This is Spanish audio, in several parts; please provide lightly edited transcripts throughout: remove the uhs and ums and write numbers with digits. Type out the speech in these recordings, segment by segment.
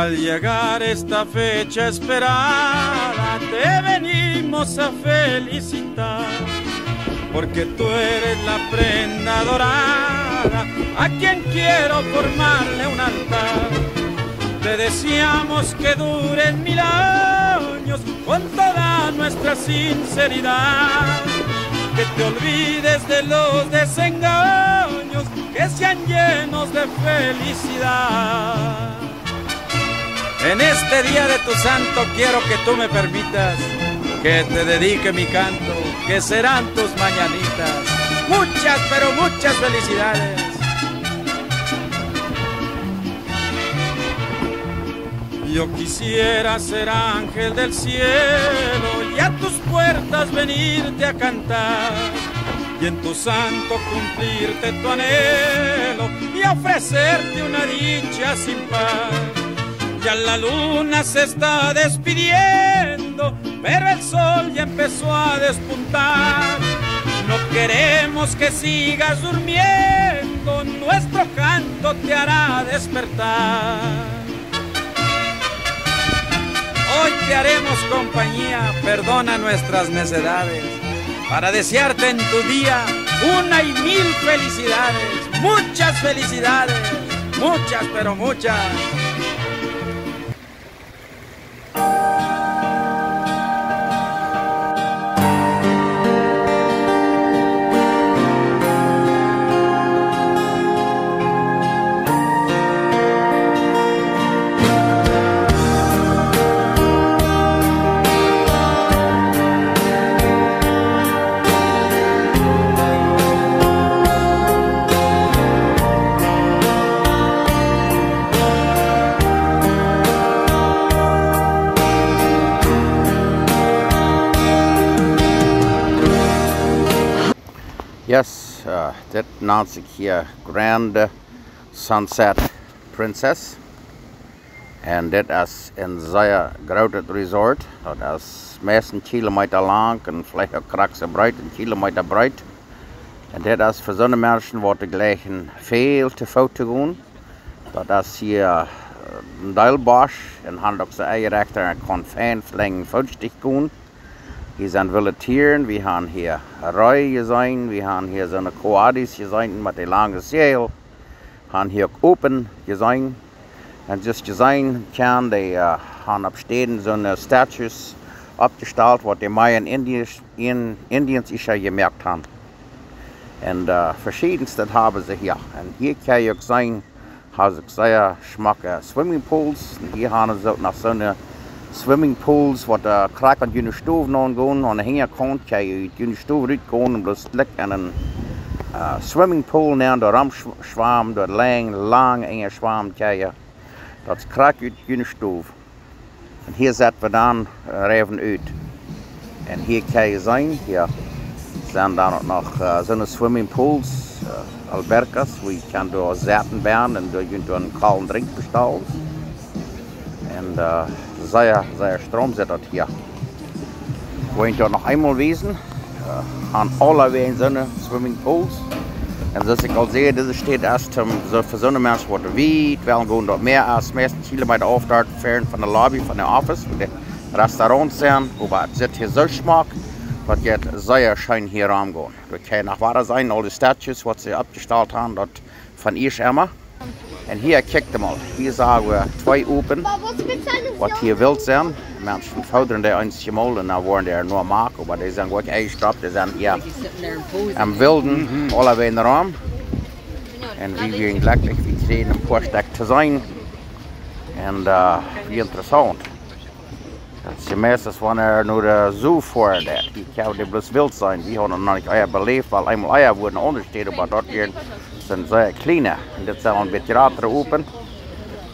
Al llegar esta fecha esperada, te venimos a felicitar, porque tú eres la prenda dorada a quien quiero formarle un altar. Te deseamos que duren 1000 años con toda nuestra sinceridad, que te olvides de los desengaños, que sean llenos de felicidad. En este día de tu santo quiero que tú me permitas que te dedique mi canto, que serán tus mañanitas. Muchas, pero muchas felicidades. Yo quisiera ser ángel del cielo y a tus puertas venirte a cantar, y en tu santo cumplirte tu anhelo y ofrecerte una dicha sin par. Ya la luna se está despidiendo, pero el sol ya empezó a despuntar. No queremos que sigas durmiendo, nuestro canto te hará despertar. Hoy te haremos compañía, perdona nuestras necedades, para desearte en tu día 1 y 1000 felicidades. Muchas felicidades, muchas, pero muchas. Yes, dit naast ik hier Grand Sunset Princess. En dit is een zeer groot resort. Dat is meestal kilometer lang en vielleicht ook krachtse breed, een kilometer breed. En dit is voor zo'n mensen wordt gleich veel te voet te gaan. Dat is hier een deelbos en han ook zijn eigen rechter en kan fijn flink voetstig gaan. Hier zijn wilde tieren, we gaan hier rui gezien, we gaan hier zo'n koadis gezien met een lange zeil. We gaan hier ook open gezien. En just gezien kan die gaan op steden zo'n statues opgesteld, wat de Mayan Indians is gemerkt hebben. En verschiedenste hebben ze hier. En hier kan je ook zien, hebben ze zeer smakke swimmingpools. En hier gaan ze ook naar zo'n swimmingpools, wat krak aan je stoven aangaan. Aan de hinterkant kan je je stoven uitgaan en dus lekker aan een swimmingpool naar de ramschwarm, de lang enge zwarm kan je. Dat is krak uit je stoven. En hier zetten we dan even uit. En hier kan je zien, hier zijn dan ook nog zo'n swimmingpools, albercas, waar je kan door zetten werden en door je een koude drink bestellen. En zeer stroom zit dat hier. We gaan nog eenmaal wezen, aan alle wegen zo'n swimmingpools. En zoals ik al zei, deze steht erst voor zo'n mensen wordt wijd, wel gaan dat meer als meestal kilometer afdart fern van de lobby van de office, waar de restaurants zijn, maar het zit hier zo smaak, dat je het zeer schön hier aangaan. We kunnen nog waar zijn, al die statues wat ze opgesteld hebben, dat van eerst immer. En hier kijkt mal, hier zagen we 2 open, wat hier wild zijn. Mensen fouderen daar eentje mal en dan worden er nur maken, maar die zijn ook uitgestrapt, die zijn hier am wilden, alle wegen erom. En we zijn gelukkig, we kregen een paar stuk te zijn. En wie interessant. Dat is meestal wanneer nu de zoo voor dat, die kan die bloos wild zijn. We hadden nog niet eier beleefd, weil eenmaal eier worden ondersteden, maar dat hier zijn zeer kleine. En dit zijn een beetje later open.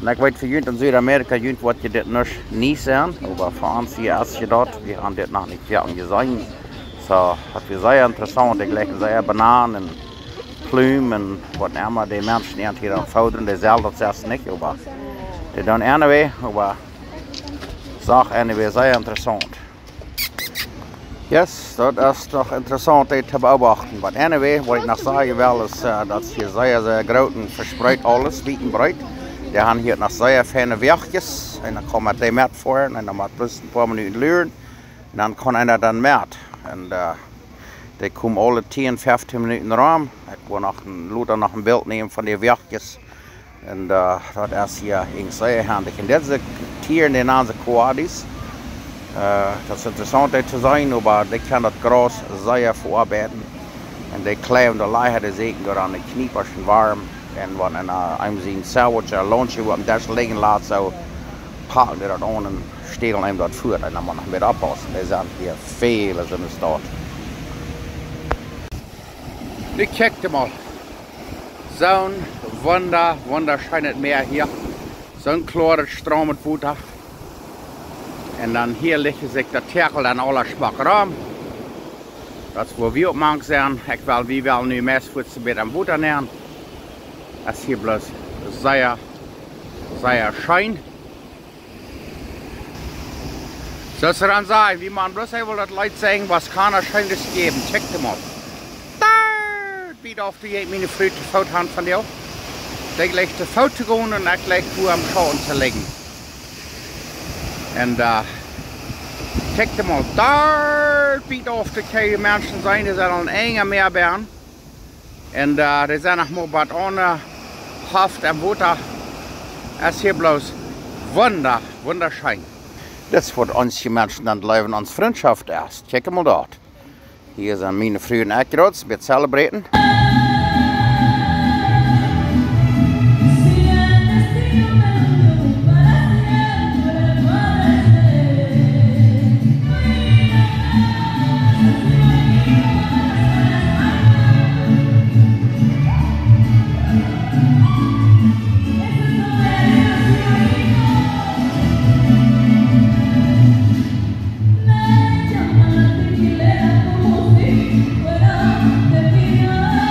En ik weet voor jullie in Zuid-Amerika, jullie wat je dit nog niet zijn, maar voor ons hier als je dat, we gaan dit nog niet gezien. So, dat is zeer interessant, ik leg zeer bananen en pluim en wat immer die mensen hier aan fouderen, die zelf dat zelfs niet, maar die doen anyway, maar zag anyway zeer interessant. Yes, dat is toch interessant te beobachten. Maar anyway, wat ik nog zeggen wil is dat hier zeer groot en verspreid alles, wijd en breed. Die haben hier noch sehr feine Werkjes. En dan kommer de met voor. En dan moet bloß een paar minuten luren. En dan kan einer dann met. En die komen alle 10, 15 minuten rum. Ik wil nog een beeld nemen van die werkjes. En dat is hier in zeer handig. En deze tieren, die namen ze koalis. Dat is interessant te zijn, maar die kan dat gras zeer verarbeiten. En die kleven de leiheden zeker door aan de kniepersen warm. En wanneer einem zien sandwich of lunch op een des liggen laat, zo pakken die dat aan en stelen hem dat voor. En dan moet nog met oppassen. Die zijn hier veel in de stad. Nu kijk mal. Zo'n wunderschönes Meer hier. Zo'n klares, stromend Water. En dan hier ligt zich de Terkel dan alle schmak rum. Dat is waar we op mang zijn. We willen nu meest voedsel met am Water nemen. Dat is hier bloß sehr schön. Zoals ze dan zeggen, wie man bloß even dat Leute zeggen, was kann er Schönes geben. Check mal. Biedt auf die meine Früh die Fotohand von dir. Die gleich die Foto gehen und ich gleich wo am Schauen zu legen. Und check mal, da biedt auf die Menschen sein, die sind ein enger Meerbären. Und die sind noch mal was ohne Haft am Water. Es ist hier bloß wunderschön. Das wird uns die Menschen dann leben, uns Freundschaft erst. Check mal dort. Hier sind meine frühen Eckrots, wir zelebrieren. Fuera de vida.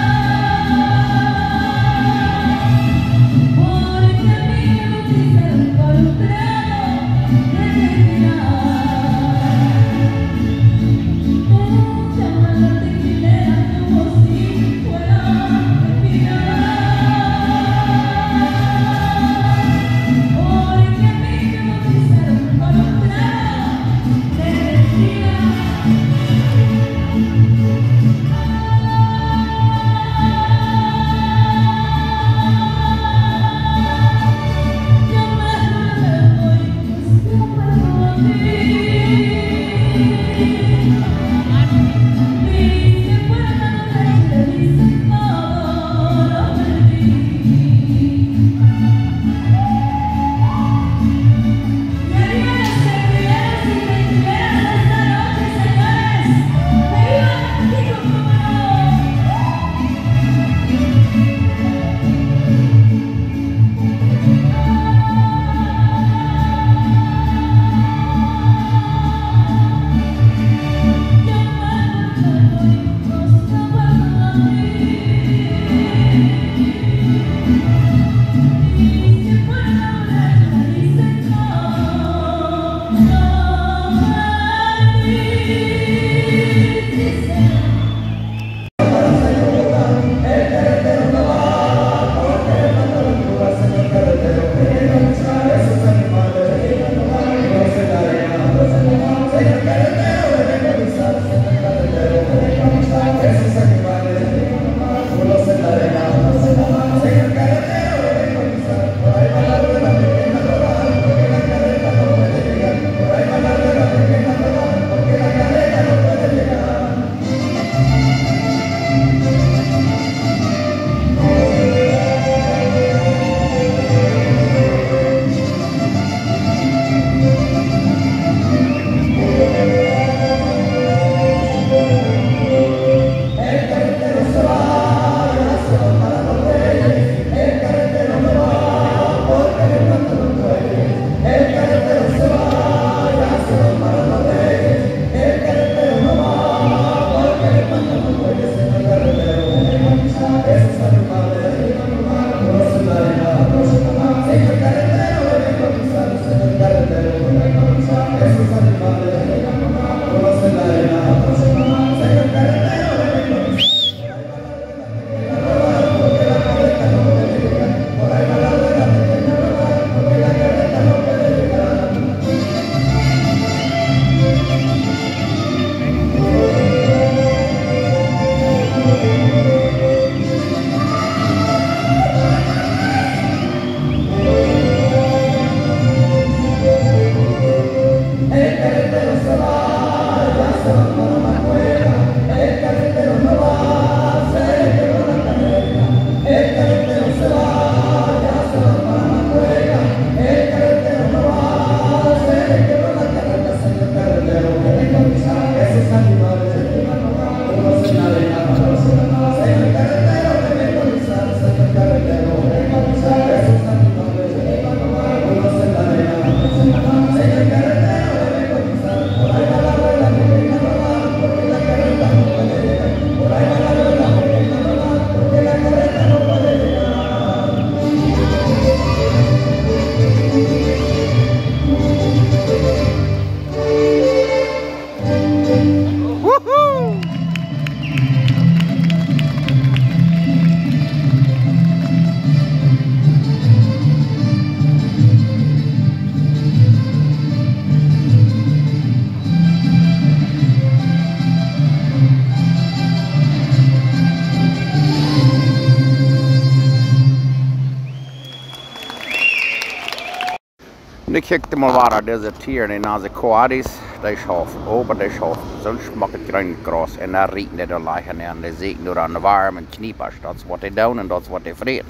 Nu kijk maar waar deze tier en als de koadis, die schaf open, die schaf sonst maakt het groen gras en daar rieken die er liggen en die zitten door aan de warm en kniepers. Dat is wat die doen en dat is wat die vreden.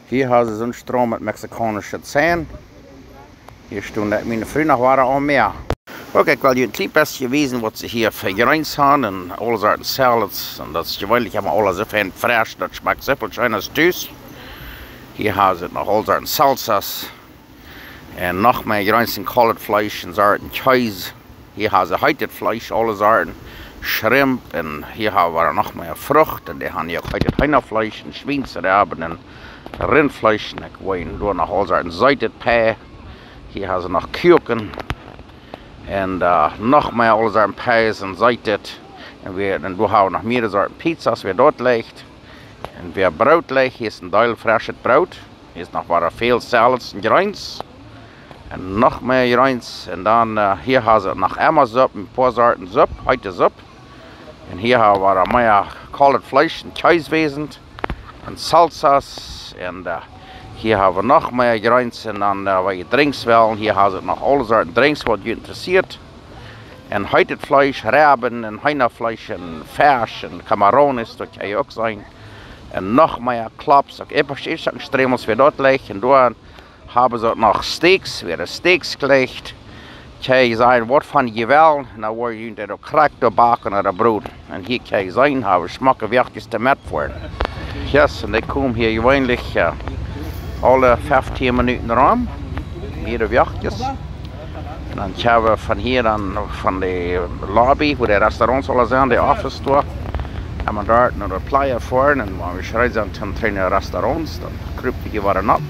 Hier hebben ze zo'n stroom met Mexicanische zand. Hier staan dat mijn vrienden waren al meer. Oké, ik wil je een klein beetje wijzen wat ze hier voor grains hebben en alle soorten salads. En dat is geweldig, hebben alles even fresh, dat schmeckt zoveel schön als thuis. Hier haben sie noch alle Sorten Salsas und noch mehr Grains und Kalbfleisch und Sorten Käse. Hier haben sie heute Fleisch, alle Sorten Shrimp und hier haben wir noch mehr Frucht und die haben hier heute Hühnerfleisch und Schweinsraben und Rindfleisch und ich wollte nur noch alle Sorten Seitetpä. Hier haben sie noch Kuchen und noch mehr alle Sorten Päs und Seitet. Und wir haben noch mehrere Sorten Pizzas, wie dort liegt. Und wer Brot legt, hier ist ein Teil frisches Brot. Hier ist noch viel Salads und Grains. Und noch mehr Grains. Und dann hier haben sie noch einmal Suppe, ein paar Sorten Suppe, heute Suppe. Und hier haben wir mehr kaltes Fleisch und Käsewesen und Salsas. Und hier haben wir noch mehr Grains. Und dann, weil ihr Drinks wollen, hier haben sie noch alle Sorten Drinks, was ihr interessiert. Und heute Fleisch, Reben und Hühnerfleisch und Fisch und Camarones, das kann ja auch sein. Und noch mehr Klaps, auch etwas Stremels wie dort liegt. Und dann haben sie noch Steaks, wieder Steaks gelegt. Kann ich sagen, was von je wollen, und dann wollen sie da Krack backen oder Brot. Und hier kann ich sagen, habe schmecke wirklich der Met für. Yes, und ich komme hier gewöhnlich alle 15 Minuten rum, jede Werkjes. Und dann haben wir von hier dann, von der Lobby, wo die Restaurants alle sind, der Office durch. Haben wir dort noch eine Playa fahren und wenn wir schreien zum Trainer Restaurants, dann krüpfen die waren ab.